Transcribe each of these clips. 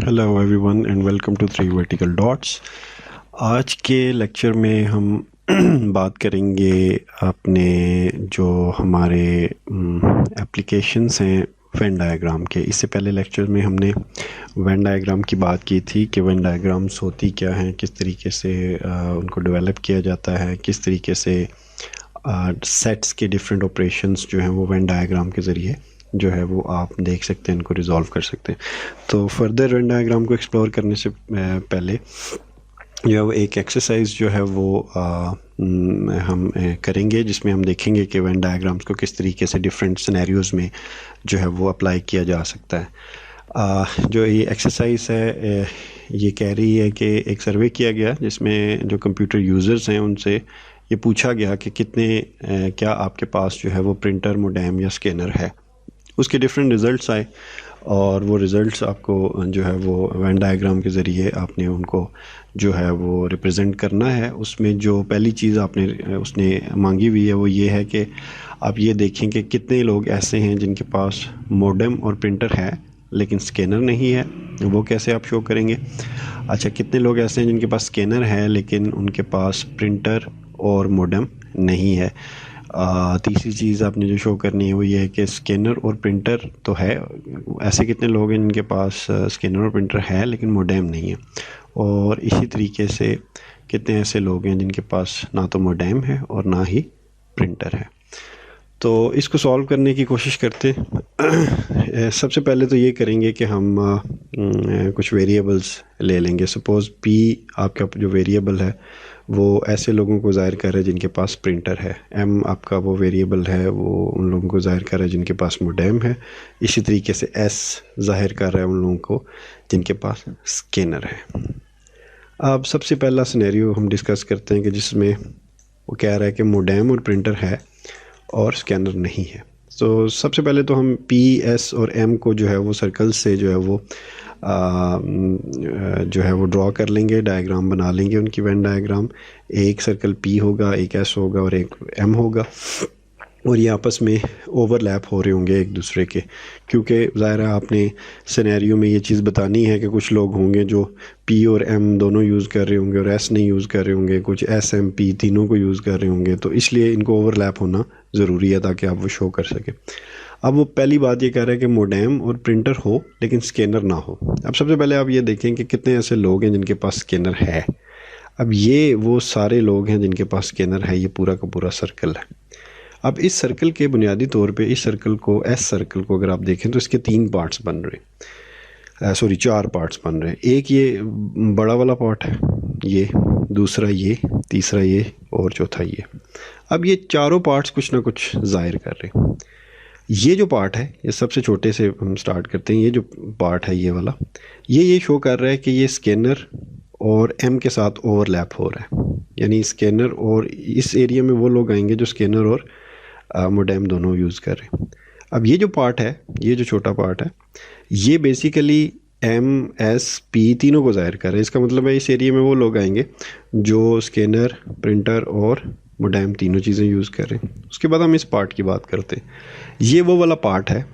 Hello everyone and welcome to three vertical dots. आज के lecture में हम बात करेंगे अपने जो हमारे एप्लीकेशंस हैं वेन डायग्राम के। इससे पहले लेक्चर में हमने वेन डायग्राम की बात की थी कि वेन डायग्राम्स होती क्या हैं, किस तरीके से उनको डेवलप किया जाता है, किस तरीके से सेट्स के डिफरेंट ऑपरेशंस जो हैं वो वेन डायग्राम के ज़रिए जो है वो आप देख सकते हैं, इनको रिजॉल्व कर सकते हैं। तो फर्दर वेन डायग्राम को एक्सप्लोर करने से पहले जो है वो एक एक्सरसाइज जो है वो हम करेंगे, जिसमें हम देखेंगे कि वेन डायग्राम्स को किस तरीके से डिफरेंट सिनेरियोज़ में जो है वो अप्लाई किया जा सकता है। जो ये एक्सरसाइज है ये कह रही है कि एक सर्वे किया गया जिसमें जो कंप्यूटर यूज़र्स हैं उनसे ये पूछा गया कि कितने क्या आपके पास जो है वो प्रिंटर, मोडेम या स्कैनर है। उसके डिफरेंट रिज़ल्ट्स आए और वो रिज़ल्ट्स आपको जो है वो वेन डायग्राम के ज़रिए आपने उनको जो है वो रिप्रेजेंट करना है। उसमें जो पहली चीज़ उसने मांगी हुई है वो ये है कि आप ये देखें कि कितने लोग ऐसे हैं जिनके पास मोडेम और प्रिंटर है लेकिन स्कैनर नहीं है। वो कैसे आप शो करेंगे? अच्छा, कितने लोग ऐसे हैं जिनके पास स्कैनर है लेकिन उनके पास प्रिंटर और मोडेम नहीं है। तीसरी चीज़ आपने जो शो करनी है वो ये है कि स्कैनर और प्रिंटर तो है, ऐसे कितने लोग हैं जिनके पास स्कैनर और प्रिंटर है लेकिन मोडेम नहीं है। और इसी तरीके से कितने ऐसे लोग हैं जिनके पास ना तो मोडेम है और ना ही प्रिंटर है। तो इसको सॉल्व करने की कोशिश करते हैं। सबसे पहले तो ये करेंगे कि हम कुछ वेरिएबल्स ले लेंगे। सपोज़ पी आपका जो वेरिएबल है वो ऐसे लोगों को ज़ाहिर कर रहा है जिनके पास प्रिंटर है। एम आपका वो वेरिएबल है वो उन लोगों को ज़ाहिर कर रहा है जिनके पास मोडेम है। इसी तरीके से एस ज़ाहिर कर रहा है उन लोगों को जिनके पास स्कैनर है। अब सबसे पहला सिनेरियो हम डिस्कस करते हैं कि जिसमें वो कह रहा है कि मोडेम और प्रिंटर है और स्कैनर नहीं है। तो सबसे पहले तो हम पी, एस और एम को जो है वो सर्कल से जो है वो ड्रॉ कर लेंगे, डायग्राम बना लेंगे उनकी वेन डायग्राम। एक सर्कल पी होगा, एक एस होगा और एक एम होगा और ये आपस में ओवरलैप हो रहे होंगे एक दूसरे के, क्योंकि ज़ाहिर है आपने सिनेरियो में ये चीज़ बतानी है कि कुछ लोग होंगे जो पी और एम दोनों यूज़ कर रहे होंगे और एस नहीं यूज़ कर रहे होंगे, कुछ एस एम पी तीनों को यूज़ कर रहे होंगे। तो इसलिए इनको ओवरलैप होना ज़रूरी है ताकि आप वो शो कर सकें। अब वो पहली बात ये कह रहा है कि मोडेम और प्रिंटर हो लेकिन स्कैनर ना हो। अब सबसे पहले आप ये देखें कि कितने ऐसे लोग हैं जिनके पास स्कैनर है। अब ये वो सारे लोग हैं जिनके पास स्कैनर है, ये पूरा का पूरा सर्कल है। अब इस सर्कल के बुनियादी तौर पे इस सर्कल को, एस सर्कल को अगर आप देखें तो इसके तीन पार्ट्स बन रहे हैं, चार पार्ट्स बन रहे हैं। एक ये बड़ा वाला पार्ट है, ये दूसरा ये, तीसरा ये और चौथा ये। अब ये चारों पार्ट्स कुछ ना कुछ जाहिर कर रहे हैं। ये जो पार्ट है, ये सबसे छोटे से हम स्टार्ट करते हैं। ये जो पार्ट है ये वाला, ये शो कर रहा है कि ये स्कैनर और एम के साथ ओवरलैप हो रहा है, यानी स्कैनर और इस एरिया में वो लोग आएंगे जो स्कैनर और मोडेम दोनों यूज़ कर रहे हैं। अब ये जो पार्ट है, ये जो छोटा पार्ट है, ये बेसिकली एम, एस, पी तीनों को ज़ाहिर कर रहे हैं। इसका मतलब है इस एरिया में वो लोग आएंगे जो स्कैनर, प्रिंटर और मोडेम तीनों चीज़ें यूज़ कर रहे हैं। उसके बाद हम इस पार्ट की बात करते हैं। ये वो वाला पार्ट है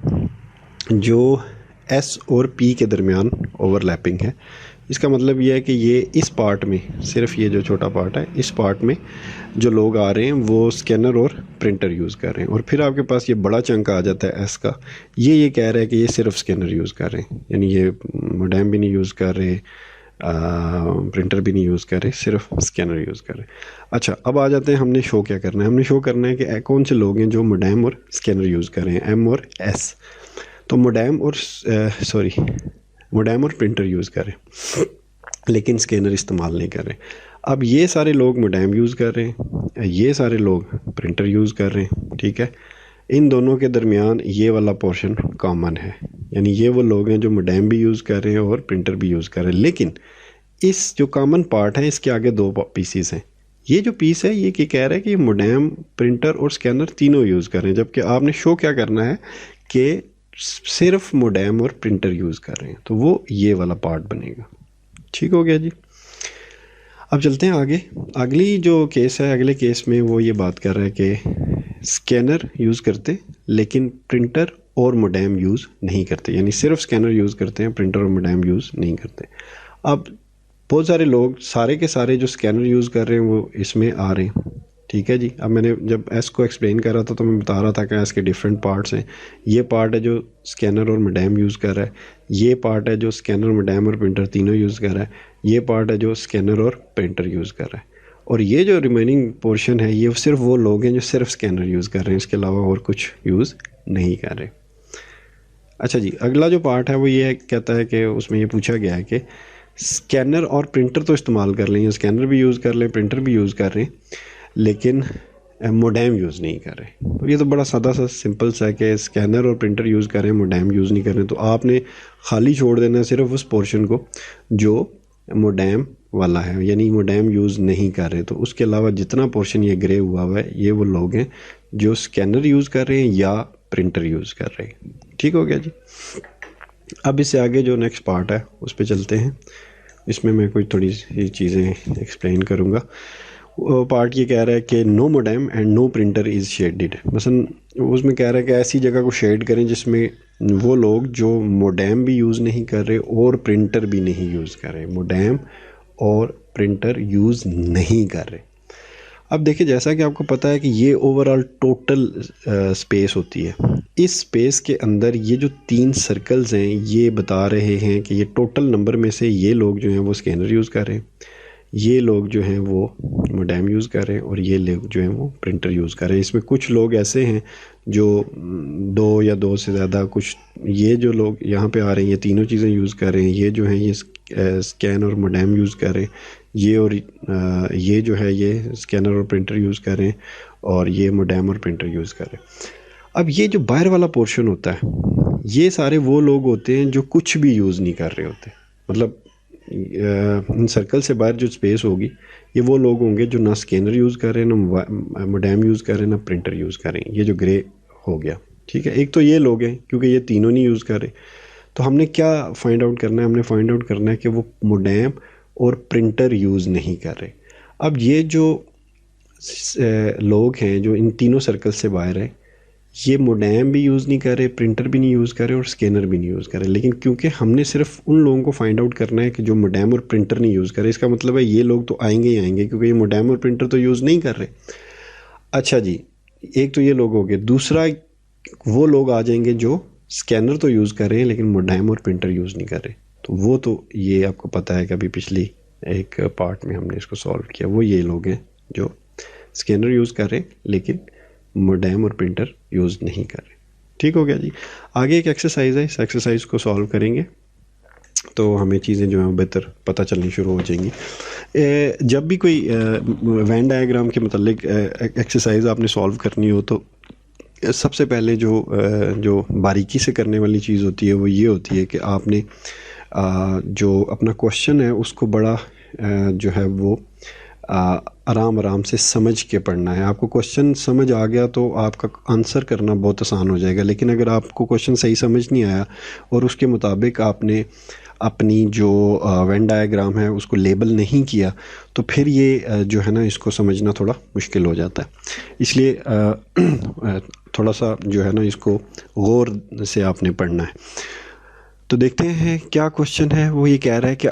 जो एस और पी के दरमियान ओवरलैपिंग है। इसका मतलब ये है कि ये इस पार्ट में, सिर्फ ये जो छोटा पार्ट है, इस पार्ट में जो लोग आ रहे हैं वो स्कैनर और प्रिंटर यूज़ कर रहे हैं। और फिर आपके पास ये बड़ा चंक आ जाता है एस का, ये कह रहा है कि ये सिर्फ स्कैनर यूज़ कर रहे हैं, यानी ये मोडेम भी नहीं यूज़ कर रहे, प्रिंटर भी नहीं यूज़ कर रहे, सिर्फ स्कैनर यूज़ कर रहे। अच्छा, अब आ जाते हैं हमने शो क्या करना है। हमने शो करना है कि कौन से लोग हैं जो मोडेम और स्कैनर यूज़ कर रहे हैं, एम और एस। तो मोडेम और प्रिंटर यूज़ कर रहे हैं लेकिन स्कैनर इस्तेमाल नहीं कर रहे। अब ये सारे लोग मोडेम यूज़ कर रहे हैं, ये सारे लोग प्रिंटर यूज़ कर रहे हैं, ठीक है। इन दोनों के दरमियान ये वाला पोर्शन कॉमन है, यानी ये वो लोग हैं जो मोडेम भी यूज़ कर रहे हैं और प्रिंटर भी यूज़ कर रहे हैं। लेकिन इस जो कॉमन पार्ट है इसके आगे दो पीसीस हैं। ये जो पीस है ये कह रहा है कि मोडेम, प्रिंटर और स्कैनर तीनों यूज़ कर रहे हैं, जबकि आपने शो क्या करना है कि सिर्फ मोडेम और प्रिंटर यूज़ कर रहे हैं। तो वो ये वाला पार्ट बनेगा। ठीक हो गया जी। अब चलते हैं आगे। अगली जो केस है, अगले केस में वो ये बात कर रहा है कि स्कैनर यूज़ करते लेकिन प्रिंटर और मोडेम यूज़ नहीं करते, यानी सिर्फ स्कैनर यूज़ करते हैं, प्रिंटर और मोडेम यूज़ नहीं करते। अब बहुत सारे लोग सारे के सारे जो स्कैनर यूज़ कर रहे हैं वो इसमें आ रहे हैं, ठीक है जी। अब मैंने जब एस को एक्सप्लेन कर रहा था तो मैं बता रहा था कि एस के डिफरेंट पार्ट्स हैं। ये पार्ट है जो स्कैनर और मोडेम यूज़ कर रहा है, ये पार्ट है जो स्कैनर, मोडेम और प्रिंटर तीनों यूज़ कर रहा है, ये पार्ट है जो स्कैनर और प्रिंटर यूज़ कर रहा है, और ये जो रिमेनिंग पोर्शन है ये सिर्फ वो लोग हैं जो सिर्फ स्कैनर यूज़ कर रहे हैं, इसके अलावा और कुछ यूज़ नहीं कर रहे। अच्छा जी, अगला जो पार्ट है वो ये कहता है कि उसमें ये पूछा गया है कि स्कैनर और प्रिंटर तो इस्तेमाल कर लें, स्कैनर भी यूज़ कर लें, प्रिंटर भी यूज़ कर रहे हैं, लेकिन मोडेम यूज़ नहीं कर रहे। तो ये तो बड़ा सादा सा सिंपल सा है कि स्कैनर और प्रिंटर यूज़ कर रहे हैं, मोडेम यूज़ नहीं कर रहे हैं, तो आपने खाली छोड़ देना है सिर्फ उस पोर्शन को जो मोडेम वाला है, यानी मोडेम यूज़ नहीं कर रहे। तो उसके अलावा जितना पोर्शन ये ग्रे हुआ हुआ है ये वो लोग हैं जो स्कैनर यूज़ कर रहे हैं या प्रिंटर यूज़ कर रहे हैं। ठीक हो गया जी। अब इससे आगे जो नेक्स्ट पार्ट है उस पर चलते हैं। इसमें मैं कोई थोड़ी सी चीज़ें एक्सप्लेन करूँगा। पार्ट ये कह रहा है कि no modem and no printer is shaded. मसलन उसमें कह रहा है कि ऐसी जगह को शेड करें जिसमें वो लोग जो मोडेम भी यूज़ नहीं कर रहे और प्रिंटर भी नहीं यूज़ कर रहे, मोडेम और प्रिंटर यूज़ नहीं कर रहे। अब देखिए, जैसा कि आपको पता है कि ये ओवरऑल टोटल स्पेस होती है। इस स्पेस के अंदर ये जो 3 सर्कल्स हैं ये बता रहे हैं कि ये टोटल नंबर में से ये लोग जो हैं वो स्कैनर यूज़ कर रहे हैं, ये लोग जो हैं वो मोडेम यूज़ कर रहे हैं, और ये लोग जो हैं वो प्रिंटर यूज़ कर रहे हैं। इसमें कुछ लोग ऐसे हैं जो 2 या 2 से ज़्यादा, कुछ ये जो लोग यहाँ पे आ रहे हैं ये तीनों चीज़ें यूज़ कर रहे हैं, ये जो हैं ये स्कैन और मोडेम यूज़ कर रहे हैं, ये और ये जो है ये स्कैनर और प्रिंटर यूज़ कर रहे हैं, और ये मोडेम और प्रिंटर यूज़ कर रहे हैं। अब ये जो बाहर वाला पोर्शन होता है ये सारे वो लोग होते हैं जो कुछ भी यूज़ नहीं कर रहे होते, मतलब इन सर्कल से बाहर जो स्पेस होगी ये वो लोग होंगे जो ना स्कैनर यूज़ कर रहे हैं, ना मोडेम यूज़ कर रहे हैं, ना प्रिंटर यूज़ कर रहे हैं। ये जो ग्रे हो गया, ठीक है। एक तो ये लोग हैं क्योंकि ये तीनों नहीं यूज़ कर रहे, तो हमने क्या फाइंड आउट करना है, हमने फाइंड आउट करना है कि वो मोडेम और प्रिंटर यूज़ नहीं कर रहे। अब ये जो लोग हैं जो इन तीनों सर्कल से बाहर है, ये मोडेम भी यूज़ नहीं कर रहे, प्रिंटर भी नहीं यूज़ कर रहे और स्कैनर भी नहीं यूज़ कर रहे, लेकिन क्योंकि हमने सिर्फ उन लोगों को फाइंड आउट करना है कि जो मोडेम और प्रिंटर नहीं यूज़ कर रहे, इसका मतलब है ये लोग तो आएंगे ही आएंगे क्योंकि ये मोडेम और प्रिंटर तो यूज़ नहीं कर रहे। अच्छा जी, एक तो ये लोग हो गए। दूसरा वो लोग आ जाएंगे जो स्कैनर तो यूज़ कर रहे हैं लेकिन मोडेम और प्रिंटर यूज़ नहीं कर रहे, तो वो तो ये आपको पता है कि अभी पिछली एक पार्ट में हमने इसको सॉल्व किया, वो ये लोग हैं जो स्कैनर यूज़ कर रहे हैं लेकिन मोडेम और प्रिंटर यूज़ नहीं कर रहे। ठीक हो गया जी। आगे एक एक्सरसाइज है, इस एक्सरसाइज को सॉल्व करेंगे तो हमें चीज़ें जो हैं बेहतर पता चलनी शुरू हो जाएंगी। जब भी कोई वेन डायग्राम के मतलब एक्सरसाइज आपने सॉल्व करनी हो तो सबसे पहले जो बारीकी से करने वाली चीज़ होती है वो ये होती है कि आपने जो अपना क्वेश्चन है उसको बड़ा जो है वो आराम आराम से समझ के पढ़ना है। आपको क्वेश्चन समझ आ गया तो आपका आंसर करना बहुत आसान हो जाएगा, लेकिन अगर आपको क्वेश्चन सही समझ नहीं आया और उसके मुताबिक आपने अपनी जो वेन डायग्राम है उसको लेबल नहीं किया तो फिर ये जो है ना इसको समझना थोड़ा मुश्किल हो जाता है। इसलिए थोड़ा सा जो है ना इसको गौर से आपने पढ़ना है। तो देखते हैं क्या क्वेश्चन है। वो ये कह रहा है कि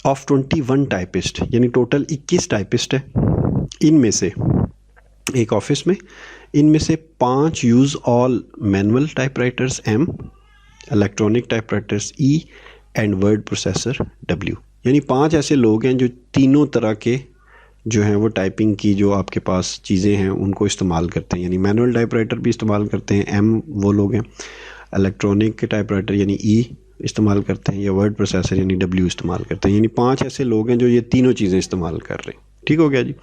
ऑफ 21 टाइपिस्ट, यानी टोटल 21 टाइपिस्ट है, इनमें से एक ऑफिस में इनमें से 5 use all manual typewriters M, electronic typewriters E and word processor W। यानी 5 ऐसे लोग हैं जो तीनों तरह के जो हैं वो टाइपिंग की जो आपके पास चीज़ें हैं उनको इस्तेमाल करते हैं, यानी मैनुअल टाइपराइटर भी इस्तेमाल करते हैं, M वो लोग हैं, इलेक्ट्रॉनिक टाइपराइटर यानी E इस्तेमाल करते हैं, या वर्ड प्रोसेसर यानी W इस्तेमाल करते हैं। यानी 5 ऐसे लोग हैं जो ये तीनों चीज़ें इस्तेमाल कर रहे हैं। ठीक हो गया जी।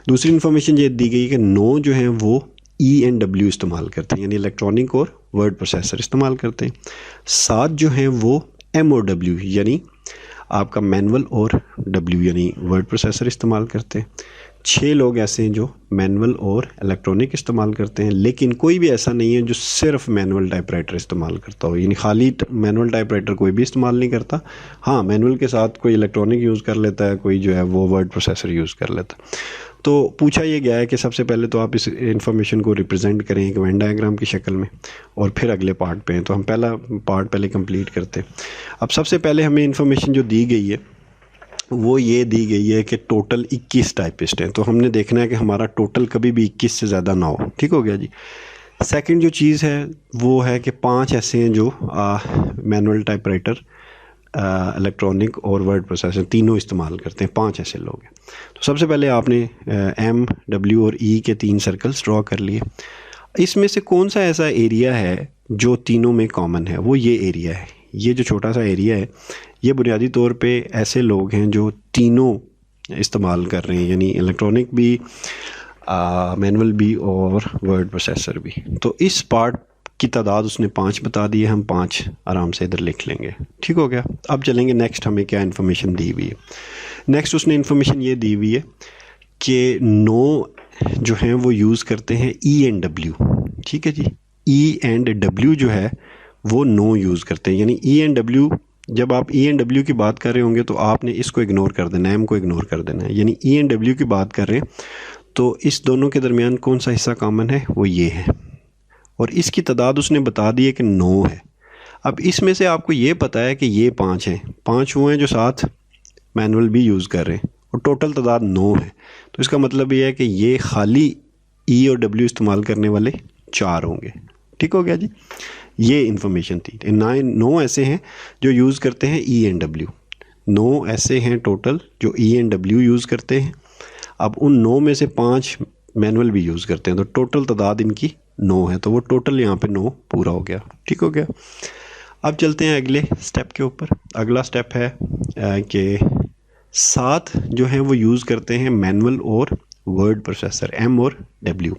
दूसरी इन्फॉर्मेशन ये दी गई कि 9 जो हैं वो E एंड W इस्तेमाल करते हैं, यानी इलेक्ट्रॉनिक और वर्ड प्रोसेसर इस्तेमाल करते हैं। 7 जो हैं वो MOW यानी आपका मैनुअल और W यानी वर्ड प्रोसेसर इस्तेमाल करते हैं। 6 लोग ऐसे हैं जो मैनुअल और इलेक्ट्रॉनिक इस्तेमाल करते हैं, लेकिन कोई भी ऐसा नहीं है जो सिर्फ मैनुअल टाइपराइटर इस्तेमाल करता हो, यानी खाली मैनुअल टाइपराइटर कोई भी इस्तेमाल नहीं करता। हाँ, मैनुअल के साथ कोई इलेक्ट्रॉनिक यूज़ कर लेता है, कोई जो है वो वर्ड प्रोसेसर यूज़ कर लेता है। तो पूछा ये गया है कि सबसे पहले तो आप इस इंफॉर्मेशन को रिप्रेजेंट करें एक वेन डायग्राम की शक्ल में, और फिर अगले पार्ट पे हैं। तो हम पहला पार्ट पहले कंप्लीट करते हैं। अब सबसे पहले हमें इंफॉर्मेशन जो दी गई है वो ये दी गई है कि टोटल 21 टाइपिस्ट हैं। तो हमने देखना है कि हमारा टोटल कभी भी 21 से ज़्यादा ना हो। ठीक हो गया जी। सेकंड जो चीज़ है वो है कि 5 ऐसे हैं जो मैनुअल टाइपराइटर, इलेक्ट्रॉनिक और वर्ड प्रोसेसर तीनों इस्तेमाल करते हैं। 5 ऐसे लोग हैं। तो सबसे पहले आपने एम, डब्ल्यू और ई के 3 सर्कल्स ड्रॉ कर लिए। इसमें से कौन सा ऐसा एरिया है जो तीनों में कॉमन है? वो ये एरिया है। ये जो छोटा सा एरिया है ये बुनियादी तौर पे ऐसे लोग हैं जो तीनों इस्तेमाल कर रहे हैं, यानी इलेक्ट्रॉनिक भी, मैनुअल भी और वर्ड प्रोसेसर भी। तो इस पार्ट की तादाद उसने 5 बता दी है, हम 5 आराम से इधर लिख लेंगे। ठीक हो गया। अब चलेंगे नेक्स्ट, हमें क्या इन्फॉर्मेशन दी हुई है। नेक्स्ट उसने इन्फॉर्मेशन ये दी हुई है कि 9 जो हैं वो यूज़ करते हैं ई एंड डब्ल्यू। ठीक है जी। ई एंड डब्ल्यू जो है वो 9 यूज़ करते हैं, यानी ई एंड डब्ल्यू, जब आप ई एंड डब्ल्यू की बात कर रहे होंगे तो आपने इसको इग्नोर कर देना है, एम को इग्नोर कर देना है। यानी ई एंड डब्ल्यू की बात कर रहे हैं तो इस दोनों के दरमियान कौन सा हिस्सा कॉमन है? वो ये है, और इसकी तादाद उसने बता दी है कि 9 है। अब इसमें से आपको ये पता है कि ये 5 हैं, 5 वो हैं जो साथ मैनुअल भी यूज़ कर रहे हैं, और टोटल तादाद 9 है। तो इसका मतलब ये है कि ये खाली ई और डब्ल्यू इस्तेमाल करने वाले 4 होंगे। ठीक हो गया जी। ये इन्फॉर्मेशन थी। 9 ऐसे हैं जो यूज़ करते हैं ई एंड डब्ल्यू। 9 ऐसे हैं टोटल जो ई एंड डब्ल्यू यूज़ करते हैं। अब उन 9 में से 5 मैनुअल भी यूज़ करते हैं, तो टोटल तादाद इनकी 9 है। तो वो टोटल यहाँ पे 9 पूरा हो गया। ठीक हो गया। अब चलते हैं अगले स्टेप के ऊपर। अगला स्टेप है कि 7 जो हैं वो यूज़ करते हैं मैनुअल और वर्ड प्रोसेसर, एम और डब्ल्यू।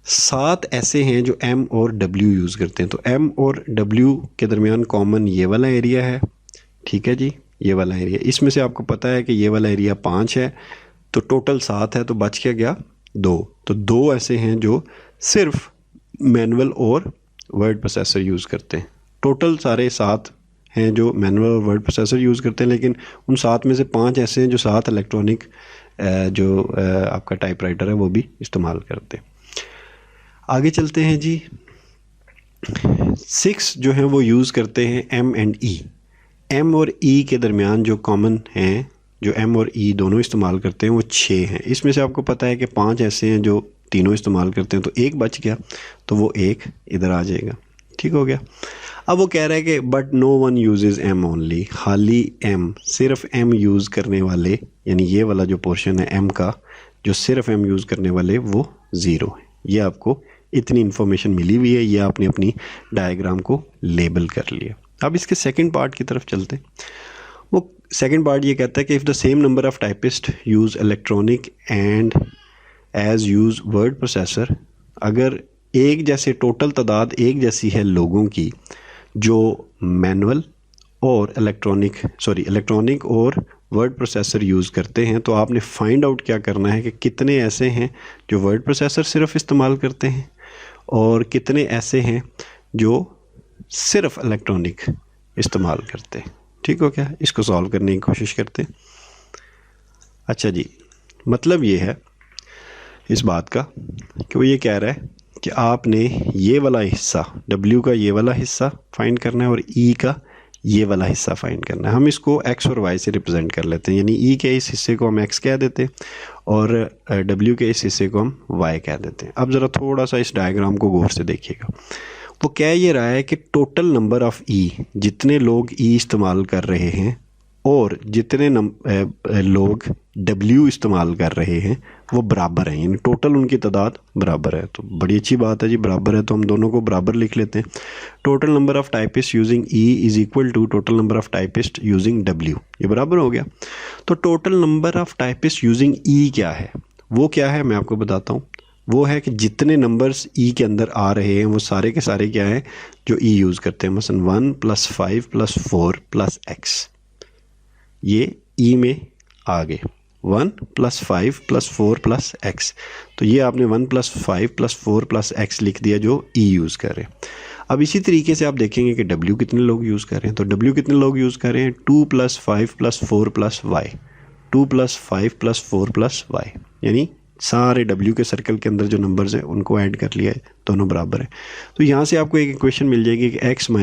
7 ऐसे हैं जो एम और डब्ल्यू यूज़ करते हैं। तो एम और डब्ल्यू के दरमियान कॉमन ये वाला एरिया है। ठीक है जी, ये वाला एरिया। इसमें से आपको पता है कि ये वाला एरिया 5 है, तो टोटल 7 है, तो बच क्या गया 2। तो 2 ऐसे हैं जो सिर्फ मैनुअल और वर्ड प्रोसेसर यूज़ करते हैं। टोटल सारे 7 हैं जो मैनुअल और वर्ड प्रोसेसर यूज़ करते हैं, लेकिन उन 7 में से 5 ऐसे हैं जो साथ इलेक्ट्रॉनिक जो आपका टाइपराइटर है वो भी इस्तेमाल करते हैं। आगे चलते हैं जी। 6 जो हैं वो यूज़ करते हैं एम एंड ई। एम और ई के दरमियान जो कॉमन हैं, जो एम और ई दोनों इस्तेमाल करते हैं, वो 6 हैं। इसमें से आपको पता है कि 5 ऐसे हैं जो तीनों इस्तेमाल करते हैं, तो 1 बच गया, तो वो 1 इधर आ जाएगा। ठीक हो गया। अब वो कह रहा है कि but no one uses M only, खाली एम, सिर्फ एम यूज़ करने वाले, यानी ये वाला जो पोर्शन है एम का, जो सिर्फ एम यूज़ करने वाले वो 0 है। ये आपको इतनी इन्फॉर्मेशन मिली हुई है, ये आपने अपनी डायग्राम को लेबल कर लिया। अब इसके सेकंड पार्ट की तरफ चलते हैं। वो सेकंड पार्ट ये कहता है कि if the same number of typist use electronic and as use word processor, अगर एक जैसे टोटल तादाद एक जैसी है लोगों की जो मैनुअल और इलेक्ट्रॉनिक और वर्ड प्रोसेसर यूज़ करते हैं, तो आपने फाइंड आउट क्या करना है कि कितने ऐसे हैं जो वर्ड प्रोसेसर सिर्फ इस्तेमाल करते हैं और कितने ऐसे हैं जो सिर्फ इलेक्ट्रॉनिक इस्तेमाल करते हैं। ठीक हो क्या? इसको सॉल्व करने की कोशिश करते हैं। अच्छा जी, मतलब ये है इस बात का कि वो ये कह रहा है कि आपने ये वाला हिस्सा, W का ये वाला हिस्सा फाइंड करना है और E का ये वाला हिस्सा फाइंड करना है। हम इसको X और Y से रिप्रेजेंट कर लेते हैं, यानी E के इस हिस्से को हम X कह देते हैं और W के इस हिस्से को हम Y कह देते हैं। अब ज़रा थोड़ा सा इस डायग्राम को गौर से देखिएगा। वो कह ये रहा है कि टोटल नंबर ऑफ़ E, जितने लोग E इस्तेमाल कर रहे हैं और जितने लोग W इस्तेमाल कर रहे हैं वो बराबर हैं, यानी टोटल उनकी तादाद बराबर है। तो बड़ी अच्छी बात है जी, बराबर है, तो हम दोनों को बराबर लिख लेते हैं। Total number of typist using E is equal to total number of typist using W, ये बराबर हो गया। तो total number of typist using E क्या है? वो क्या है मैं आपको बताता हूँ। वो है कि जितने नंबर्स E के अंदर आ रहे हैं वो सारे के सारे क्या हैं जो E यूज़ करते हैं। मसलन 1 + 5 + 4 + X, ये E में आ गए 1 + 5 + 4 + x। तो ये आपने 1 + 5 + 4 + x लिख दिया जो ई यूज़ कर रहे हैं। अब इसी तरीके से आप देखेंगे कि w कितने लोग यूज़ कर रहे हैं। तो w कितने लोग यूज़ कर रहे हैं, 2 + 5 + 4 + y, 2 + 5 + 4 + y, यानी सारे w के सर्कल के अंदर जो नंबर्स हैं उनको ऐड कर लिया है, दोनों बराबर है। तो यहाँ से आपको एक इक्वेशन मिल जाएगी कि x - y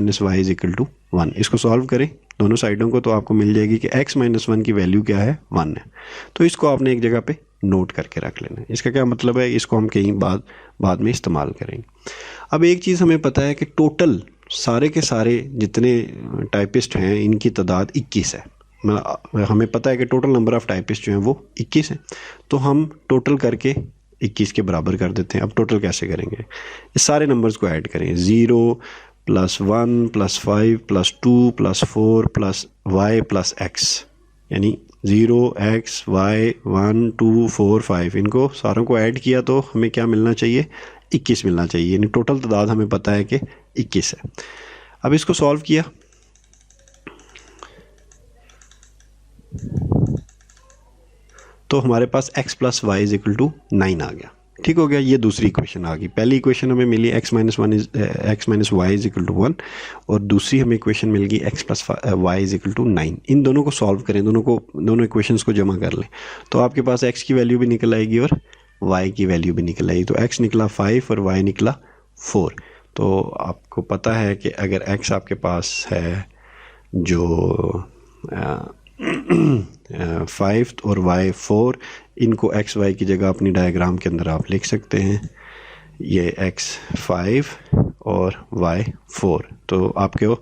= 1। इसको सॉल्व करें दोनों साइडों को, तो आपको मिल जाएगी कि x - 1 की वैल्यू क्या है, 1 है। तो इसको आपने एक जगह पे नोट करके रख लेना है। इसका क्या मतलब है, इसको हम कहीं बाद में इस्तेमाल करेंगे। अब एक चीज़ हमें पता है कि टोटल सारे के सारे जितने टाइपिस्ट हैं इनकी तादाद 21 है। हमें पता है कि टोटल नंबर ऑफ़ टाइपिस्ट जो हैं वो 21 हैं। तो हम टोटल करके 21 के बराबर कर देते हैं। अब टोटल कैसे करेंगे, इस सारे नंबर्स को ऐड करें, 0 + 1 + 5 + 2 + 4 + y + x, यानी 0 x y 1 2 4 5, इनको सारों को ऐड किया तो हमें क्या मिलना चाहिए, 21 मिलना चाहिए। यानी टोटल तादाद हमें पता है कि 21 है। अब इसको सॉल्व किया तो हमारे पास x + y = 9 आ गया। ठीक हो गया, ये दूसरी इक्वेशन आ गई। पहली इक्वेशन हमें मिली x - y = 1 और दूसरी हमें इक्वेशन मिल गई x + y = 9। इन दोनों को सॉल्व करें, दोनों इक्वेशंस को जमा कर लें तो आपके पास x की वैल्यू भी निकल आएगी और y की वैल्यू भी निकल आएगी। तो x निकला 5 और y निकला 4। तो आपको पता है कि अगर x आपके पास है जो 5 और y 4, इनको x y की जगह अपनी डायग्राम के अंदर आप लिख सकते हैं, ये x 5 और y 4। तो आपको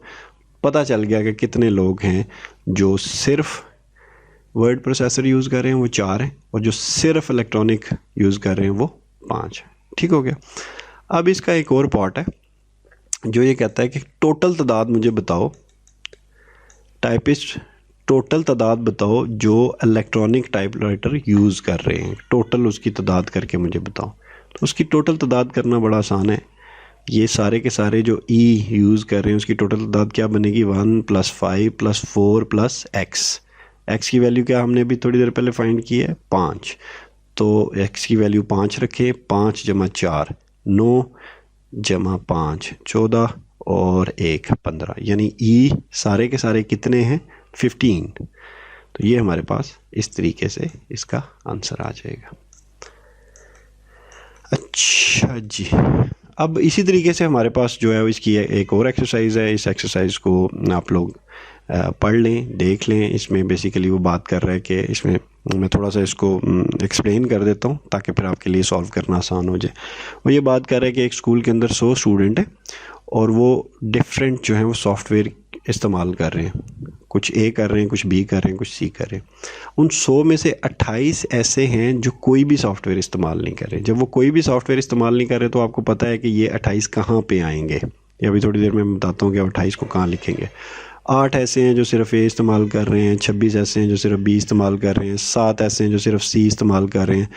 पता चल गया कि कितने लोग हैं जो सिर्फ वर्ड प्रोसेसर यूज़ कर रहे हैं वो 4 हैं, और जो सिर्फ इलेक्ट्रॉनिक यूज़ कर रहे हैं वो 5 हैं। ठीक हो गया। अब इसका एक और पार्ट है जो ये कहता है कि टोटल तादाद मुझे बताओ, टाइपिस्ट टोटल तादाद बताओ जो इलेक्ट्रॉनिक टाइपराइटर यूज़ कर रहे हैं, टोटल उसकी तादाद करके मुझे बताओ। तो उसकी टोटल तादाद करना बड़ा आसान है। ये सारे के सारे जो ई यूज़ कर रहे हैं उसकी टोटल तादाद क्या बनेगी, 1 + 5 + 4 + x की वैल्यू क्या हमने अभी थोड़ी देर पहले फाइंड की है, 5। तो x की वैल्यू 5 रखें, 5 + 4 9 + 5 14 और 1 15, यानी ई सारे के सारे कितने हैं, 15। तो ये हमारे पास इस तरीके से इसका आंसर आ जाएगा। अच्छा जी, अब इसी तरीके से हमारे पास जो है इसकी एक और एक्सरसाइज है। इस एक्सरसाइज को आप लोग पढ़ लें, देख लें। इसमें बेसिकली वो बात कर रहा है कि इसमें मैं थोड़ा सा इसको एक्सप्लेन कर देता हूँ ताकि फिर आपके लिए सॉल्व करना आसान हो जाए। वो ये बात कर रहा है कि एक स्कूल के अंदर 100 स्टूडेंट है और वो डिफरेंट जो है वो सॉफ्टवेयर इस्तेमाल कर रहे हैं, कुछ ए कर रहे हैं, कुछ बी कर रहे हैं, कुछ सी कर रहे हैं। उन 100 में से 28 ऐसे हैं जो कोई भी सॉफ्टवेयर इस्तेमाल नहीं कर रहे। जब वो कोई भी सॉफ्टवेयर इस्तेमाल नहीं कर रहे तो आपको पता है कि ये 28 कहाँ पे आएंगे, ये अभी थोड़ी देर में मैं बताता हूँ कि 28 को कहाँ लिखेंगे। 8 ऐसे हैं जो सिर्फ ए इस्तेमाल कर रहे हैं, 26 ऐसे हैं जो सिर्फ बी इस्तेमाल कर रहे हैं, 7 ऐसे हैं जो सिर्फ सी इस्तेमाल कर रहे हैं,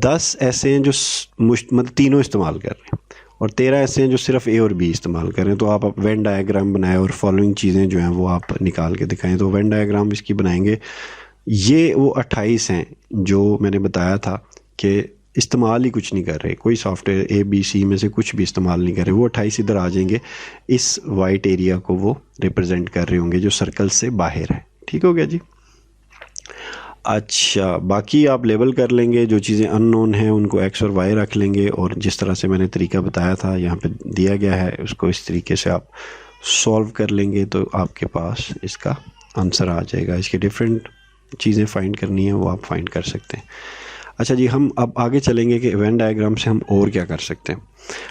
10 ऐसे हैं जो मतलब तीनों इस्तेमाल कर रहे हैं, और 13 ऐसे हैं जो सिर्फ ए और बी इस्तेमाल कर रहे हैं। तो आप वेन डायग्राम बनाएं और फॉलोइंग चीज़ें जो हैं वो आप निकाल के दिखाएं। तो वेन डायग्राम इसकी बनाएंगे। ये वो 28 हैं जो मैंने बताया था कि इस्तेमाल ही कुछ नहीं कर रहे, कोई सॉफ्टवेयर ए बी सी में से कुछ भी इस्तेमाल नहीं कर रहे। वो 28 इधर आ जाएंगे, इस वाइट एरिया को वो रिप्रेजेंट कर रहे होंगे जो सर्कल से बाहर है। ठीक हो गया जी। अच्छा, बाकी आप लेबल कर लेंगे, जो चीज़ें अननोन हैं उनको x और y रख लेंगे, और जिस तरह से मैंने तरीका बताया था यहाँ पे दिया गया है उसको इस तरीके से आप सॉल्व कर लेंगे तो आपके पास इसका आंसर आ जाएगा। इसके डिफरेंट चीज़ें फाइंड करनी है वो आप फाइंड कर सकते हैं। अच्छा जी, हम अब आगे चलेंगे कि वेन डायग्राम से हम और क्या कर सकते हैं।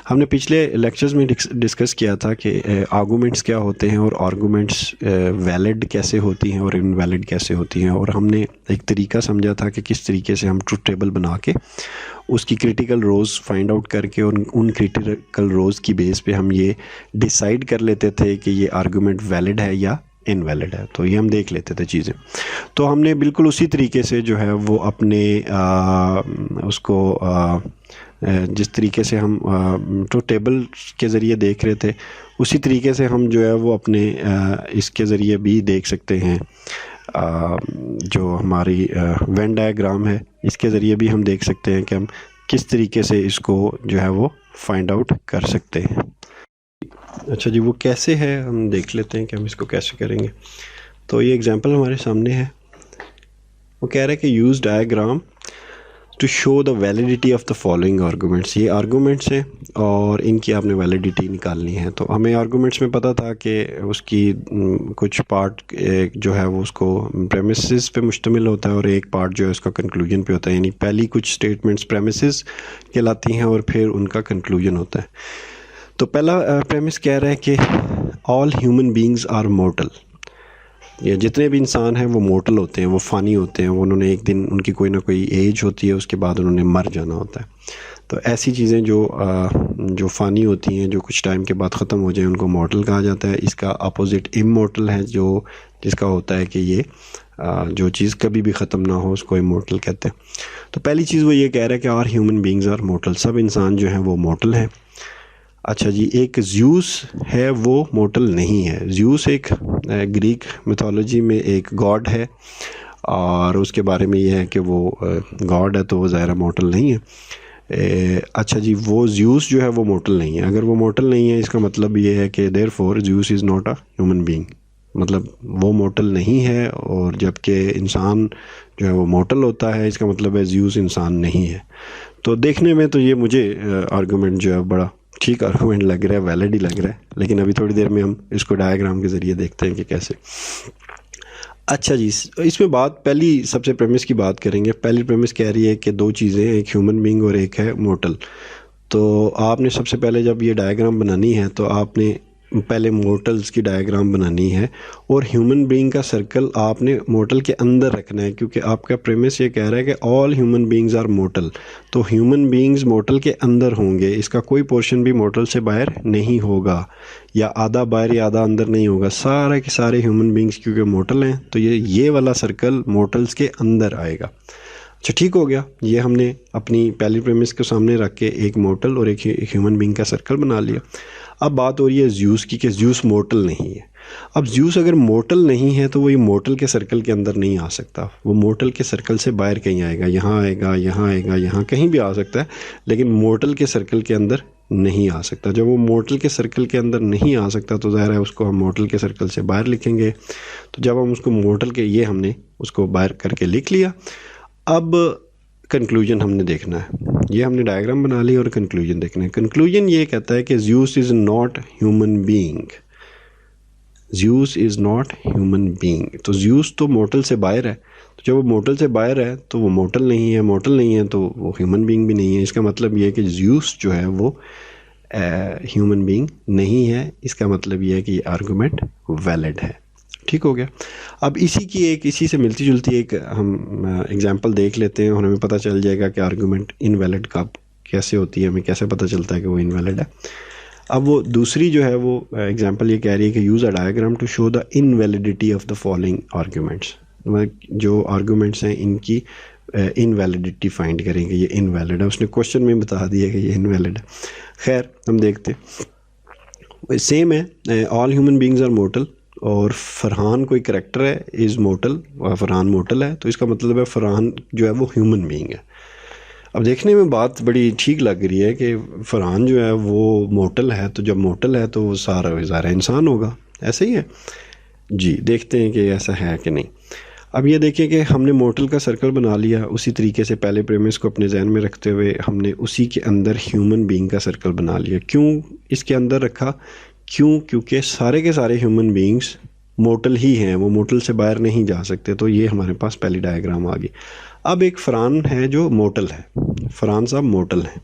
हमने पिछले लेक्चर्स में डिस्कस किया था कि आर्गूमेंट्स क्या होते हैं और आर्गूमेंट्स वैलिड कैसे होती हैं और इनवैलिड कैसे होती हैं, और हमने एक तरीका समझा था कि किस तरीके से हम ट्रुथ टेबल बना के उसकी क्रिटिकल रोज़ फाइंड आउट करके उन क्रिटिकल रोज़ की बेस पे हम ये डिसाइड कर लेते थे कि ये आर्गूमेंट वैलिड है या इनवैलिड है। तो ये हम देख लेते थे चीज़ें। तो हमने बिल्कुल उसी तरीके से जो है वो अपने उसको जिस तरीके से हम ट्रुथ टेबल के ज़रिए देख रहे थे उसी तरीके से हम जो है वो अपने इसके ज़रिए भी देख सकते हैं। जो हमारी वेन डायग्राम है, इसके ज़रिए भी हम देख सकते हैं कि हम किस तरीके से इसको जो है वो फाइंड आउट कर सकते हैं। अच्छा जी, वो कैसे है हम देख लेते हैं कि हम इसको कैसे करेंगे। तो ये एग्जांपल हमारे सामने है। वो कह रहा है कि use diagram to show the validity of the following arguments. ये आर्गूमेंट्स हैं और इनकी आपने वैलिडिटी निकालनी है। तो हमें आर्गूमेंट्स में पता था कि उसकी कुछ पार्ट जो है वो उसको प्रेमिसेस पे मुश्तमिल होता है और एक पार्ट जो है उसका कंक्लूजन पे होता है। यानी पहली कुछ स्टेटमेंट्स प्रेमिसेस कहलाती हैं और फिर उनका कंक्लूजन होता है। तो पहला प्रेमिस कह रहा है कि all human beings are mortal. ये जितने भी इंसान हैं वो मोर्टल होते हैं, वो फ़ानी होते हैं, वो उन्होंने एक दिन उनकी कोई ना कोई एज होती है, उसके बाद उन्होंने मर जाना होता है। तो ऐसी चीज़ें जो फ़ानी होती हैं, जो कुछ टाइम के बाद ख़त्म हो जाए, उनको मोर्टल कहा जाता है। इसका अपोजिट इमोर्टल है, जिसका होता है कि ये जो चीज़ कभी भी ख़त्म ना हो उसको इमोर्टल कहते हैं। तो पहली चीज़ वो ये कह रहा है कि are human beings are mortal, सब इंसान जो हैं वो मोर्टल हैं। अच्छा जी, एक ज़्यूस है वो मोर्टल नहीं है। ज़्यूस एक ग्रीक मिथोलॉजी में एक गॉड है और उसके बारे में ये है कि वो गॉड है, तो वो ज़ाहिर मोर्टल नहीं है। अच्छा जी, वो ज़्यूस जो है वो मोर्टल नहीं है। अगर वो मोर्टल नहीं है इसका मतलब ये है कि therefore Zeus is not a human being, मतलब वो मोर्टल नहीं है। और जबकि इंसान जो है वो मोर्टल होता है, इसका मतलब है ज़्यूस इंसान नहीं है। तो देखने में तो ये मुझे आर्गूमेंट जो है बड़ा ठीक आर्गूमेंट लग रहा है, वैलिड ही लग रहा है। लेकिन अभी थोड़ी देर में हम इसको डायग्राम के ज़रिए देखते हैं कि कैसे। अच्छा जी, इसमें पहली सबसे प्रेमिस की बात करेंगे। पहली प्रेमिस कह रही है कि दो चीज़ें, एक ह्यूमन बीइंग और एक है मोर्टल। तो आपने सबसे पहले जब ये डायग्राम बनानी है तो आपने पहले मोर्टल्स की डायग्राम बनानी है और ह्यूमन बीइंग का सर्कल आपने मोर्टल के अंदर रखना है, क्योंकि आपका प्रेमिस ये कह रहा है कि all human beings are mortal. तो ह्यूमन बीइंग्स मोर्टल के अंदर होंगे, इसका कोई पोर्शन भी मोर्टल से बाहर नहीं होगा, या आधा बाहर या आधा अंदर नहीं होगा। सारे के सारे ह्यूमन बीइंग्स क्योंकि मोर्टल हैं तो ये वाला सर्कल मोर्टल्स के अंदर आएगा। अच्छा, ठीक हो गया। ये हमने अपनी पहली प्रेमिस को सामने रख के एक मोर्टल और एक ह्यूमन बीइंग का सर्कल बना लिया। अब बात हो रही है ज़्यूस की कि ज़्यूस मोर्टल नहीं है। अब ज़्यूस अगर मोर्टल नहीं है तो वो ये मोर्टल के सर्कल के अंदर नहीं आ सकता, वो मोर्टल के सर्कल से बाहर कहीं आएगा, यहाँ आएगा, यहाँ आएगा, यहाँ कहीं भी आ सकता है, लेकिन मोर्टल के सर्कल के अंदर नहीं आ सकता। जब वो मोर्टल के सर्कल के अंदर नहीं आ सकता तो ज़ाहिर है उसको हम मोर्टल के सर्कल से बाहर लिखेंगे। तो जब हम उसको मोर्टल के, ये हमने उसको बाहर करके लिख लिया। अब कंक्लूजन हमने देखना है। ये हमने डायग्राम बना ली और कंक्लूजन देखना है। कंक्लूजन ये कहता है कि Zeus is not human being. Zeus is not human being. तो ज़्यूस तो मोर्टल से बाहर है, तो जब वो मोर्टल से बाहर है तो वो मोर्टल नहीं है, मोर्टल नहीं है तो वो ह्यूमन बीइंग भी नहीं है। इसका मतलब ये है कि ज़्यूस जो है वो ह्यूमन बीइंग नहीं है। इसका मतलब ये है कि ये आर्गूमेंट वैलिड है। ठीक हो गया। अब इसी से मिलती जुलती एक हम एग्जांपल देख लेते हैं और हमें पता चल जाएगा कि आर्गूमेंट इनवैलिड कब कैसे होती है, हमें कैसे पता चलता है कि वो इनवैलिड है। अब वो दूसरी जो है वो एग्जांपल ये कह रही है कि use a diagram to show the invalidity of the following arguments. जो आर्गूमेंट्स हैं इनकी इनवैलिडिटी फाइंड करेंगे, ये इनवैलिड है। उसने क्वेश्चन में बता दिया कि ये इनवैलिड है। खैर, हम देखते हैं। सेम है, all human beings are mortal और फरहान कोई करैक्टर है, इज़ मोर्टल, फरहान मोर्टल है, तो इसका मतलब है फरहान जो है वो ह्यूमन बीइंग है। अब देखने में बात बड़ी ठीक लग रही है कि फरहान जो है वो मोर्टल है, तो जब मोर्टल है तो वो सारा इंसान होगा, ऐसे ही है जी। देखते हैं कि ऐसा है कि नहीं। अब ये देखिए कि हमने मोर्टल का सर्कल बना लिया। उसी तरीके से पहले प्रेमिस को अपने जहन में रखते हुए हमने उसी के अंदर ह्यूमन बीइंग का सर्कल बना लिया। क्यों इसके अंदर रखा? क्योंकि सारे के सारे ह्यूमन बीइंग्स मोर्टल ही हैं, वो मोर्टल से बाहर नहीं जा सकते। तो ये हमारे पास पहली डायग्राम आ गई। अब एक फरहान है जो मोर्टल है, फरहान साहब मोर्टल है।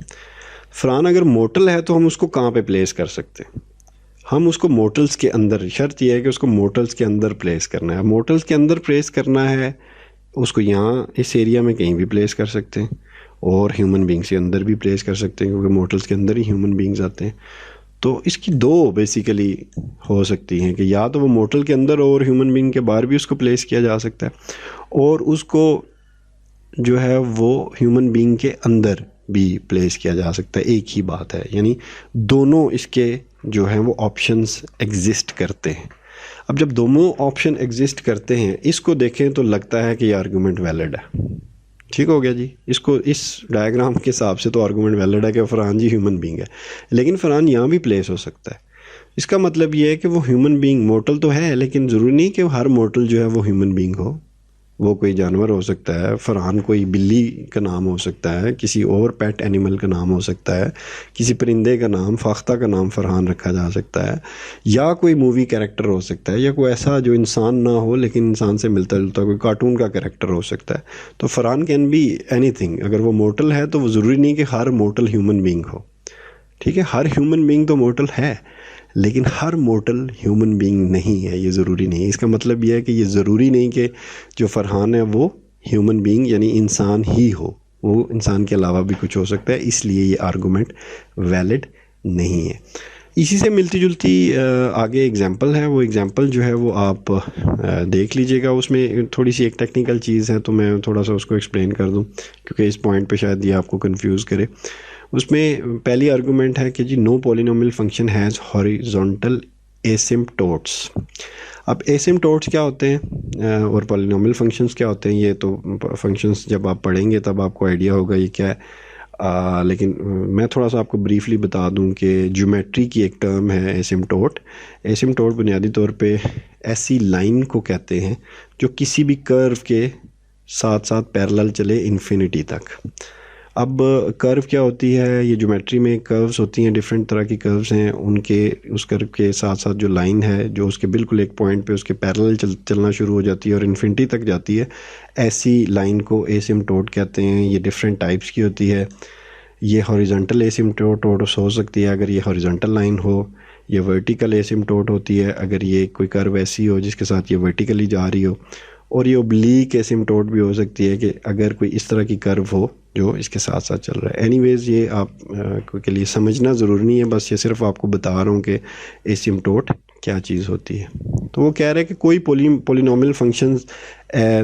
फरहान अगर मोर्टल है तो हम उसको कहाँ पे प्लेस कर सकते हैं? हम उसको मोर्टल्स के अंदर, शर्त यह है कि उसको मोर्टल्स के अंदर प्लेस करना है। मोर्टल्स के अंदर प्लेस करना है उसको, यहाँ इस एरिया में कहीं भी प्लेस कर सकते हैं और ह्यूमन बीइंग्स के अंदर भी प्लेस कर सकते हैं, क्योंकि मोर्टल्स के अंदर ही ह्यूमन बीइंग्स आते हैं। तो इसकी दो बेसिकली हो सकती हैं कि या तो वो मोर्टल के अंदर और ह्यूमन बीइंग के बाहर भी उसको प्लेस किया जा सकता है, और उसको जो है वो ह्यूमन बीइंग के अंदर भी प्लेस किया जा सकता है। एक ही बात है, यानी दोनों इसके जो हैं वो ऑप्शंस एग्जिस्ट करते हैं। अब जब दोनों ऑप्शन एग्जिस्ट करते हैं, इसको देखें तो लगता है कि ये आर्गूमेंट वैलिड है। ठीक हो गया जी। इसको इस डायग्राम के हिसाब से तो आर्गूमेंट वैलिड है कि फरहान जी ह्यूमन बींग है, लेकिन फरहान यहाँ भी प्लेस हो सकता है। इसका मतलब ये है कि वो ह्यूमन बींग मोर्टल तो है, लेकिन ज़रूरी नहीं कि हर मोर्टल जो है वो ह्यूमन बींग हो। वो कोई जानवर हो सकता है, फरहान कोई बिल्ली का नाम हो सकता है, किसी और पेट एनिमल का नाम हो सकता है, किसी परिंदे का नाम, फाख्ता का नाम फरहान रखा जा सकता है, या कोई मूवी कैरेक्टर हो सकता है, या कोई ऐसा जो इंसान ना हो लेकिन इंसान से मिलता जुलता कोई कार्टून का कैरेक्टर हो सकता है। तो फरहान कैन बी एनीथिंग। अगर वो मोर्टल है तो वो ज़रूरी नहीं कि हर मोर्टल ह्यूमन बींग हो। ठीक है, हर ह्यूमन बींग तो मोर्टल है, लेकिन हर मोर्टल ह्यूमन बीइंग नहीं है, ये ज़रूरी नहीं है। इसका मतलब ये है कि ये ज़रूरी नहीं कि जो फरहान है वो ह्यूमन बीइंग यानी इंसान ही हो, वो इंसान के अलावा भी कुछ हो सकता है, इसलिए ये आर्गूमेंट वैलिड नहीं है। इसी से मिलती जुलती आगे एग्जांपल है, वो एग्जांपल जो है वो आप देख लीजिएगा। उसमें थोड़ी सी एक टेक्निकल चीज़ है तो मैं थोड़ा सा उसको एक्सप्लेन कर दूं, क्योंकि इस पॉइंट पे शायद ये आपको कंफ्यूज करे। उसमें पहली आर्गूमेंट है कि जी no polynomial function has horizontal asymptotes. अब एसिम्पटोट्स क्या होते हैं और पॉलिनोमियल फंक्शंस क्या होते हैं, ये तो फंक्शंस जब आप पढ़ेंगे तब आपको आइडिया होगा ये क्या है। लेकिन मैं थोड़ा सा आपको ब्रीफली बता दूं कि ज्योमेट्री की एक टर्म है एसिम्पटोट। एसिम्पटोट बुनियादी तौर पे ऐसी लाइन को कहते हैं जो किसी भी कर्व के साथ साथ पैरेलल चले इन्फिनिटी तक। अब कर्व क्या होती है, ये ज्योमेट्री में कर्व्स होती हैं, डिफरेंट तरह की कर्व्स हैं, उनके उस कर्व के साथ साथ जो लाइन है जो उसके बिल्कुल एक पॉइंट पे उसके पैरेलल चलना शुरू हो जाती है और इन्फिनिटी तक जाती है, ऐसी लाइन को एसिम्पटोट कहते हैं। ये डिफरेंट टाइप्स की होती है। ये हॉरिजॉन्टल एसिम्पटोट हो सकती है अगर ये हॉरिजॉन्टल लाइन हो, ये वर्टिकल एसिम्पटोट होती है अगर ये कोई कर्व ऐसी हो जिसके साथ ये वर्टिकली जा रही हो, और ये ओब्लीक एसिम्पटोट भी हो सकती है कि अगर कोई इस तरह की कर्व हो जो इसके साथ साथ चल रहा है। एनीवेज ये आप के लिए समझना ज़रूरी नहीं है, बस ये सिर्फ आपको बता रहा हूँ कि एसिम्पटोट क्या चीज़ होती है। तो वो कह रहे हैं कि कोई पॉलिनोमियल फंक्शन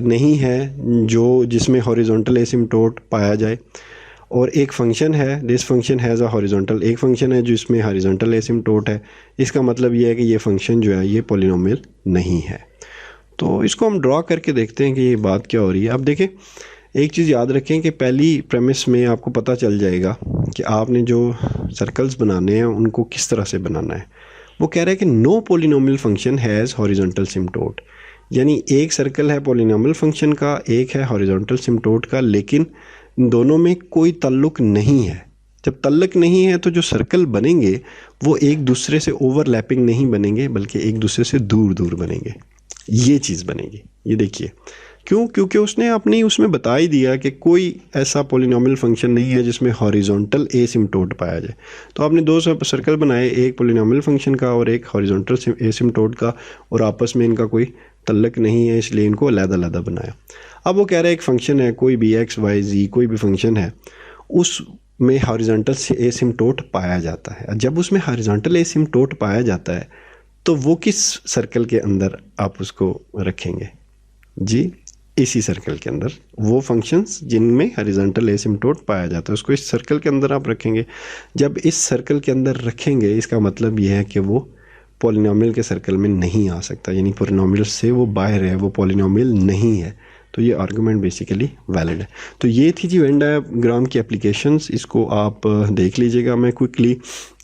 नहीं है जो जिसमें हॉरिजॉन्टल एसिम्पटोट पाया जाए, और एक फंक्शन है this function has a horizontal, एक फंक्शन है जिसमें हॉरिजॉन्टल एसिम्पटोट है। इसका मतलब ये है कि ये फंक्शन जो है ये पॉलिनोमियल नहीं है। तो इसको हम ड्रॉ करके देखते हैं कि ये बात क्या हो रही है। अब देखें, एक चीज़ याद रखें कि पहली प्रेमिस में आपको पता चल जाएगा कि आपने जो सर्कल्स बनाने हैं उनको किस तरह से बनाना है। वो कह रहा है कि no polynomial function has horizontal asymptote, यानी एक सर्कल है पॉलिनोमियल फंक्शन का, एक है हॉरिजॉन्टल सिम्पटोट का, लेकिन दोनों में कोई ताल्लुक नहीं है। जब ताल्लुक नहीं है तो जो सर्कल बनेंगे वो एक दूसरे से ओवरलैपिंग नहीं बनेंगे, बल्कि एक दूसरे से दूर दूर बनेंगे। ये चीज़ बनेगी। ये देखिए क्यों, क्योंकि उसने अपनी उसमें बता ही दिया कि कोई ऐसा पॉलिनोमियल फंक्शन नहीं है जिसमें हॉरिजॉन्टल एसिम्पटोट पाया जाए। तो आपने दो सर्कल बनाए, एक पॉलिनोमियल फंक्शन का और एक हॉरिजॉन्टल एसिम्पटोट का, और आपस में इनका कोई तल्लक नहीं है, इसलिए इनको अलग-अलग बनाया। अब वो कह रहे हैं एक फंक्शन है कोई भी एक्स वाई जी, कोई भी फंक्शन है, उसमें हॉरिजॉन्टल एसिम्पटोट पाया जाता है। जब उसमें हॉरिजॉन्टल एसिम्पटोट पाया जाता है तो वो किस सर्कल के अंदर आप उसको रखेंगे जी? इसी सर्कल के अंदर। वो फंक्शंस जिनमें हॉरिजॉन्टल एसिम्पटोट पाया जाता है उसको इस सर्कल के अंदर आप रखेंगे। जब इस सर्कल के अंदर रखेंगे इसका मतलब ये है कि वो पॉलिनोमियल के सर्कल में नहीं आ सकता, यानी पॉलिनोमियल से वो बाहर है, वो पॉलिनोमियल नहीं है। तो ये आर्गूमेंट बेसिकली वैलिड है। तो ये थी जी वेन डायग्राम की एप्लीकेशंस, इसको आप देख लीजिएगा। मैं क्विकली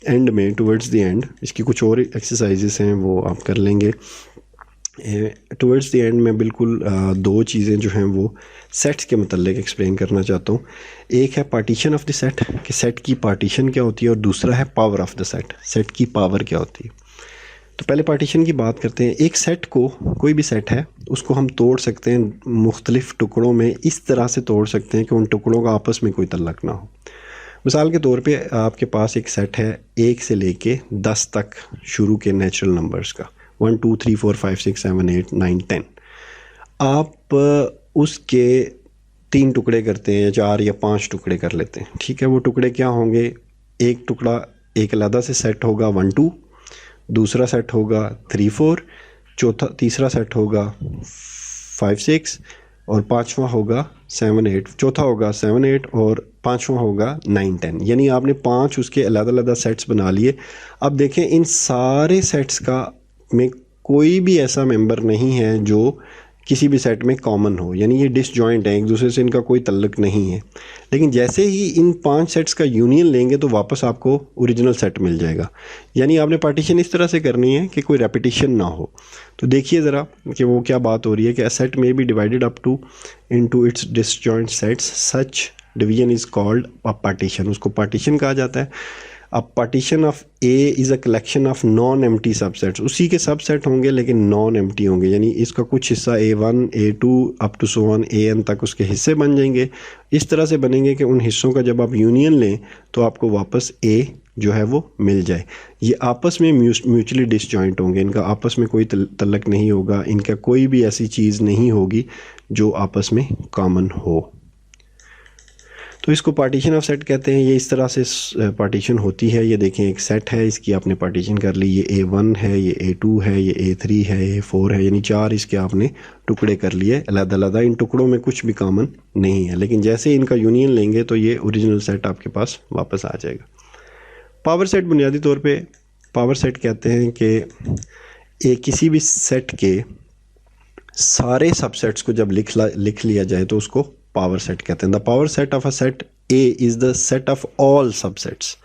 एंड में टुवर्ड्स द एंड इसकी कुछ और एक्सरसाइजेस हैं वो आप कर लेंगे। टुवर्ड्स द एंड में बिल्कुल दो चीज़ें जो हैं वो सेट्स के मतलब एक्सप्लेन करना चाहता हूँ। एक है पार्टीशन ऑफ द सेट, कि सेट की पार्टीशन क्या होती है, और दूसरा है power of the set, set की पावर क्या होती है। तो पहले पार्टीशन की बात करते हैं। एक सेट को, कोई भी सेट है, उसको हम तोड़ सकते हैं मुख्तलिफ़ टुकड़ों में, इस तरह से तोड़ सकते हैं कि उन टुकड़ों का आपस में कोई तल्लक ना हो। मिसाल के तौर पे आपके पास एक सेट है 1 से लेके 10 तक शुरू के नेचुरल नंबर्स का, 1 2 3 4 5 6 7 8 9 10। आप उसके 3 टुकड़े करते हैं या 4 या 5 टुकड़े कर लेते हैं। ठीक है, वो टुकड़े क्या होंगे, एक टुकड़ा एक अलग से सेट होगा 1 2, दूसरा सेट होगा 3 4, तीसरा सेट होगा 5 6, और पांचवा होगा 7 8, चौथा होगा 7 8, और पांचवा होगा 9 10। यानी आपने 5 उसके अलग अलग सेट्स बना लिए। अब देखें इन सारे सेट्स का में कोई भी ऐसा मेंबर नहीं है जो किसी भी सेट में कॉमन हो, यानी ये डिसजॉइंट है, एक दूसरे से इनका कोई तल्लक नहीं है। लेकिन जैसे ही इन 5 सेट्स का यूनियन लेंगे तो वापस आपको ओरिजिनल सेट मिल जाएगा। यानी आपने पार्टीशन इस तरह से करनी है कि कोई रेपिटेशन ना हो। तो देखिए ज़रा कि वो क्या बात हो रही है कि अ सेट में B divided up to into its disjoint sets, such division is called a partition, उसको पार्टीशन कहा जाता है। अब partition of A is a collection of non empty subsets, उसी के सबसेट होंगे लेकिन नॉन एम्प्टी होंगे, यानी इसका कुछ हिस्सा A1 A2 up to so on AN तक उसके हिस्से बन जाएंगे। इस तरह से बनेंगे कि उन हिस्सों का जब आप यूनियन लें तो आपको वापस A जो है वो मिल जाए। ये आपस में म्यूचुअली डिसजॉइंट होंगे, इनका आपस में कोई तल्लक नहीं होगा, इनका कोई भी ऐसी चीज़ नहीं होगी जो आपस में कॉमन हो। तो इसको पार्टीशन ऑफ सेट कहते हैं। ये इस तरह से पार्टीशन होती है। ये देखें एक सेट है, इसकी आपने पार्टीशन कर ली, ये A1 है, ये A2 है, ये A3 है, ये A4 है, यानी 4 इसके आपने टुकड़े कर लिए अलग-अलग। इन टुकड़ों में कुछ भी कॉमन नहीं है, लेकिन जैसे ही इनका यूनियन लेंगे तो ये ओरिजिनल सेट आपके पास वापस आ जाएगा। पावर सेट बुनियादी तौर पर पावर सेट कहते हैं कि किसी भी सेट के सारे सबसेट्स को जब लिख लिया जाए तो उसको पावर सेट कहते हैं। The power set of a set A is the set of all subsets,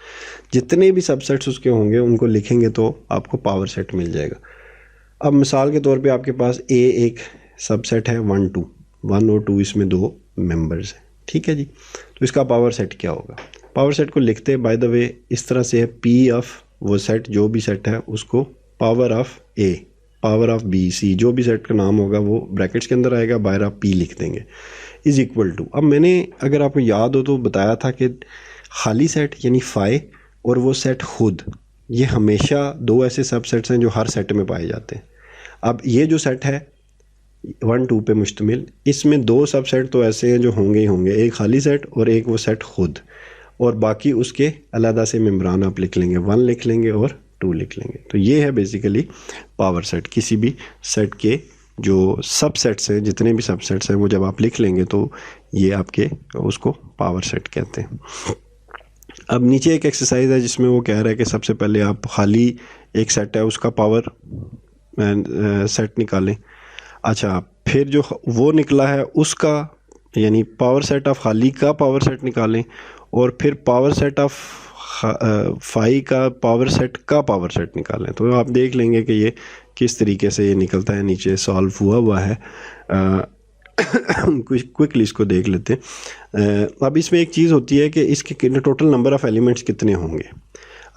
जितने भी सबसेट्स उसके होंगे उनको लिखेंगे तो आपको पावर सेट मिल जाएगा। अब मिसाल के तौर पे आपके पास ए एक सबसेट है 1 2, 1 और 2 इसमें 2 मेंबर्स हैं, ठीक है जी। तो इसका पावर सेट क्या होगा? पावर सेट को लिखते बाय द वे इस तरह से है, पी ऑफ वो सेट जो भी सेट है उसको power of A, power of B, C, जो भी सेट का नाम होगा वो ब्रैकेट्स के अंदर आएगा, बाहर आप पी लिख देंगे, इज़ इक्वल टू। अब मैंने अगर आपको याद हो तो बताया था कि खाली सेट यानी फाई और वो सेट खुद, ये हमेशा 2 ऐसे सबसेट्स हैं जो हर सेट में पाए जाते हैं। अब ये जो सेट है 1 2 पे मुश्तमिल, इसमें 2 सबसेट तो ऐसे हैं जो होंगे ही होंगे, एक खाली सेट और एक वो सेट खुद, और बाकी उसके अलहदा से मेम्बरान आप लिख लेंगे, 1 लिख लेंगे और 2 लिख लेंगे। तो ये है बेसिकली पावर सेट। किसी भी सेट के जो सबसेट्स हैं, जितने भी सबसेट्स हैं, वो जब आप लिख लेंगे तो ये आपके उसको पावर सेट कहते हैं। अब नीचे एक एक्सरसाइज है जिसमें वो कह रहा है कि सबसे पहले आप खाली एक सेट है उसका पावर सेट निकालें। अच्छा, फिर जो वो निकला है उसका यानी पावर सेट ऑफ खाली का पावर सेट निकालें, और फिर पावर सेट ऑफ फाई का पावर सेट का पावर सेट निकालें। तो आप देख लेंगे कि ये किस तरीके से ये निकलता है, नीचे सॉल्व हुआ है। क्विकली इसको देख लेते हैं। अब इसमें एक चीज़ होती है कि इसके टोटल नंबर ऑफ़ एलिमेंट्स कितने होंगे।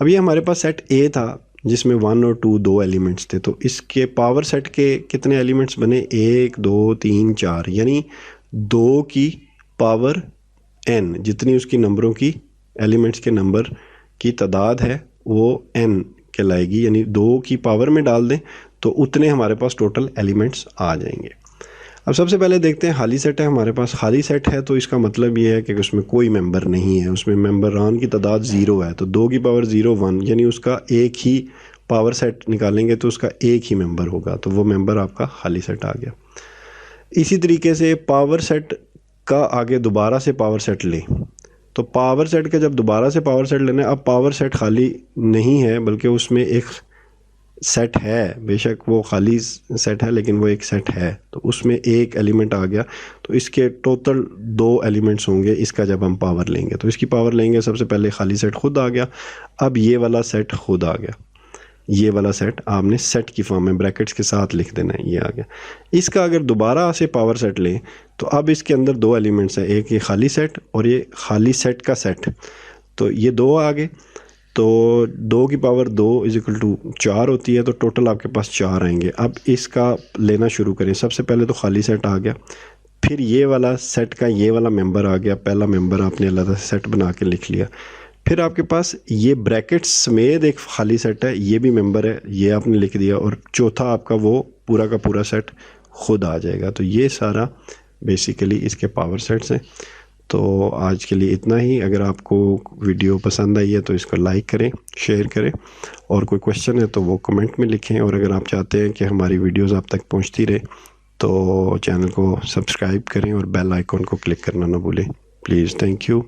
अब ये हमारे पास सेट ए था जिसमें 1 और 2 2 एलिमेंट्स थे, तो इसके पावर सेट के कितने एलिमेंट्स बने, 1 2 3 4, यानी 2 की पावर n, जितनी उसकी नंबरों की एलिमेंट्स के नंबर की तादाद है वो n कहलाएगी, यानी 2 की पावर में डाल दें तो उतने हमारे पास टोटल एलिमेंट्स आ जाएंगे। अब सबसे पहले देखते हैं खाली सेट है हमारे पास। खाली सेट है तो इसका मतलब ये है कि उसमें कोई मेंबर नहीं है, उसमें मेंबरान की तादाद 0 है, तो 2 की पावर 0 1, यानी उसका एक ही पावर सेट निकालेंगे तो उसका एक ही मेंबर होगा, तो वो मेंबर आपका खाली सेट आ गया। इसी तरीके से पावर सेट का आगे दोबारा से पावर सेट लें, तो पावर सेट का जब दोबारा से पावर सेट लेना है, अब पावर सेट खाली नहीं है बल्कि उसमें एक सेट है, बेशक वो खाली सेट है लेकिन वो एक सेट है, तो उसमें एक एलिमेंट आ गया, तो इसके टोटल 2 एलिमेंट्स होंगे। इसका जब हम पावर लेंगे तो इसकी पावर लेंगे, सबसे पहले खाली सेट खुद आ गया, अब ये वाला सेट खुद आ गया, ये वाला सेट आपने सेट की फॉर्म में ब्रैकेट्स के साथ लिख देना है, ये आ गया। इसका अगर दोबारा से पावर सेट लें तो अब इसके अंदर 2 एलिमेंट्स हैं, एक ये खाली सेट और ये खाली सेट का सेट, तो ये 2 आ गए, तो 2 की पावर 2 इज इक्वल टू 4 होती है, तो टोटल आपके पास 4 आएंगे। अब इसका लेना शुरू करें, सबसे पहले तो खाली सेट आ गया, फिर ये वाला सेट का ये वाला मेंबर आ गया, पहला मेंबर आपने अलग से सेट बना के लिख लिया, फिर आपके पास ये ब्रैकेट्स समेत एक खाली सेट है, ये भी मेंबर है, ये आपने लिख दिया, और चौथा आपका वो पूरा का पूरा सेट खुद आ जाएगा। तो ये सारा बेसिकली इसके पावर सेट्स हैं। तो आज के लिए इतना ही। अगर आपको वीडियो पसंद आई है तो इसको लाइक करें, शेयर करें, और कोई क्वेश्चन है तो वो कमेंट में लिखें, और अगर आप चाहते हैं कि हमारी वीडियोस आप तक पहुंचती रहे तो चैनल को सब्सक्राइब करें और बेल आइकॉन को क्लिक करना ना भूलें प्लीज़। Thank you.